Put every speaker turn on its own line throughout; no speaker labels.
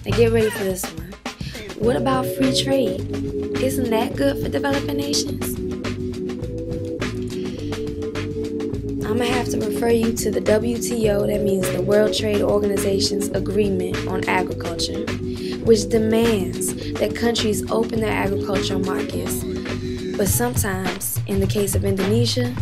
Now get ready for this one. What about free trade? Isn't that good for developing nations? I'm gonna have to refer you to the WTO, that means the World Trade Organization's agreement on agriculture, which demands that countries open their agricultural markets. But sometimes, in the case of Indonesia,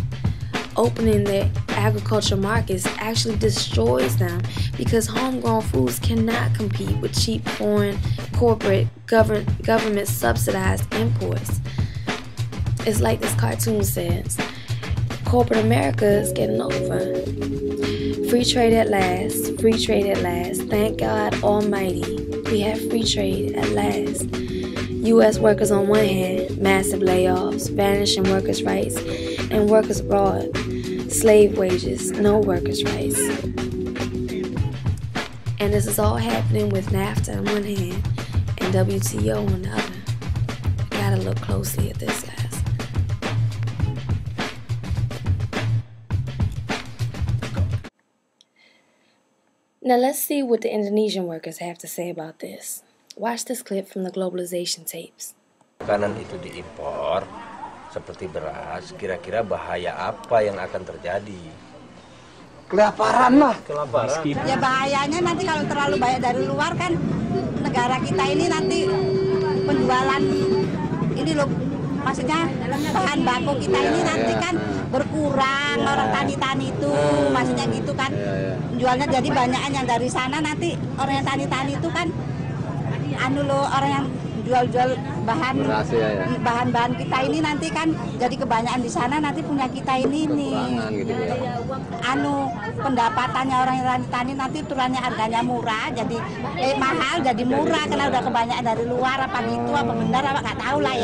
opening their agricultural markets actually destroys them because homegrown foods cannot compete with cheap foreign corporate government subsidized imports. It's like this cartoon says, corporate America is getting over. Free trade at last, free trade at last. Thank God Almighty, we have free trade at last. U.S. workers on one hand, massive layoffs, vanishing workers' rights, and workers abroad, slave wages, no workers' rights. And this is all happening with NAFTA on one hand and WTO on the other. We gotta look closely at this, guys. Now let's see what the Indonesian workers have to say about this. Watch this clip from the globalization tapes.
Makanan itu diimpor seperti beras, kira-kira bahaya apa yang akan terjadi?
Kelaparan lah.
Kelaparan.
Ya bahayanya nanti kalau terlalu banyak dari luar kan negara kita ini nanti penjualan ini loh, maksudnya bahan baku kita ini nanti kan berkurang, orang tani-tani itu maksudnya gitu kan. Jualnya jadi banyakan yang dari sana, nanti orang yang tani-tani itu kan anu loh, orang yang jual-jual bahan-bahan kita ini nanti kan jadi kebanyakan di sana, nanti punya kita ini nih
gitu ya.
Anu pendapatannya orang yang tani nanti turunnya harganya murah jadi mahal jadi murah karena udah kebanyakan dari luar, apa gitu apa benar apa nggak tahu lah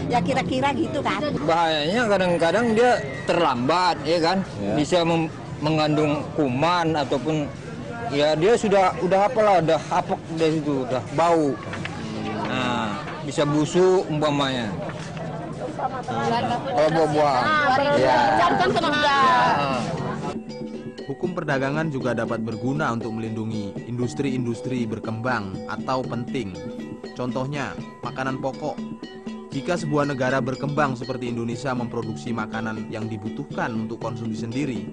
ya kira-kira gitu kan.
Bahayanya kadang-kadang dia terlambat ya kan, bisa mengandung kuman ataupun ya dia udah apalah, udah hapok dari situ, udah bau. Nah, bisa busuk umpamanya. Kalau buah-buahan. Ya.
Hukum perdagangan juga dapat berguna untuk melindungi industri-industri berkembang atau penting. Contohnya, makanan pokok. Jika sebuah negara berkembang seperti Indonesia memproduksi makanan yang dibutuhkan untuk konsumsi sendiri,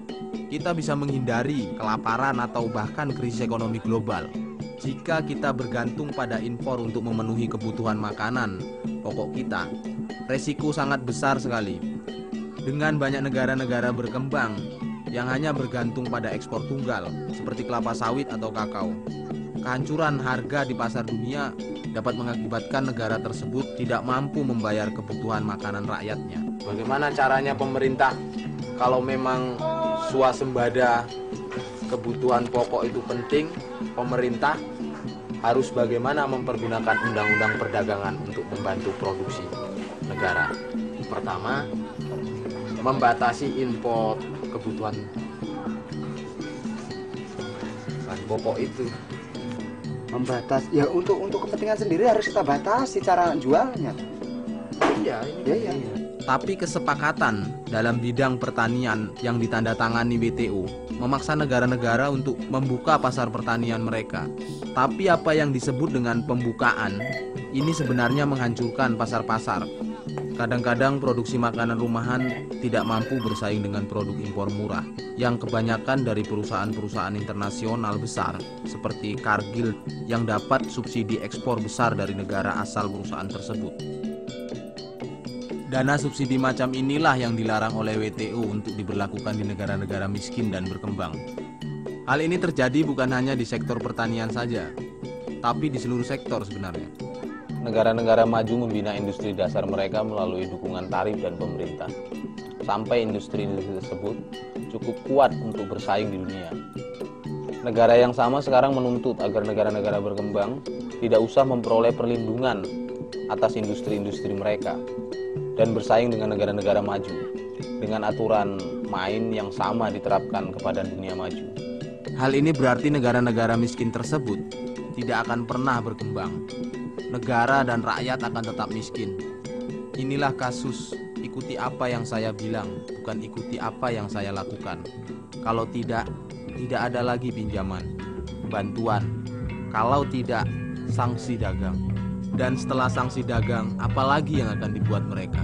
kita bisa menghindari kelaparan atau bahkan krisis ekonomi global. Jika kita bergantung pada impor untuk memenuhi kebutuhan makanan pokok kita, resiko sangat besar sekali. Dengan banyak negara-negara berkembang yang hanya bergantung pada ekspor tunggal seperti kelapa sawit atau kakao, kehancuran harga di pasar dunia dapat mengakibatkan negara tersebut tidak mampu membayar kebutuhan makanan rakyatnya.
Bagaimana caranya pemerintah kalau memang swasembada kebutuhan pokok itu penting, pemerintah harus bagaimana mempergunakan undang-undang perdagangan untuk membantu produksi negara. Pertama, membatasi impor kebutuhan bahan pokok itu.
Membatasi ya untuk kepentingan sendiri harus kita batasi cara jualnya.
Iya.
Tapi kesepakatan dalam bidang pertanian yang ditandatangani WTO memaksa negara-negara untuk membuka pasar pertanian mereka. Tapi apa yang disebut dengan pembukaan ini sebenarnya menghancurkan pasar-pasar. Kadang-kadang produksi makanan rumahan tidak mampu bersaing dengan produk impor murah yang kebanyakan dari perusahaan-perusahaan internasional besar seperti Cargill yang dapat subsidi ekspor besar dari negara asal perusahaan tersebut. Dana subsidi macam inilah yang dilarang oleh WTO untuk diberlakukan di negara-negara miskin dan berkembang. Hal ini terjadi bukan hanya di sektor pertanian saja, tapi di seluruh sektor sebenarnya.
Negara-negara maju membina industri dasar mereka melalui dukungan tarif dan pemerintah, sampai industri-industri tersebut cukup kuat untuk bersaing di dunia. Negara yang sama sekarang menuntut agar negara-negara berkembang tidak usah memperoleh perlindungan atas industri-industri mereka dan bersaing dengan negara-negara maju dengan aturan main yang sama diterapkan kepada dunia maju.
Hal ini berarti negara-negara miskin tersebut tidak akan pernah berkembang. Negara dan rakyat akan tetap miskin. Inilah kasus ikuti apa yang saya bilang, bukan ikuti apa yang saya lakukan. Kalau tidak ada lagi pinjaman, bantuan. Kalau tidak, sanksi dagang. Dan setelah sanksi dagang, apalagi yang akan dibuat mereka?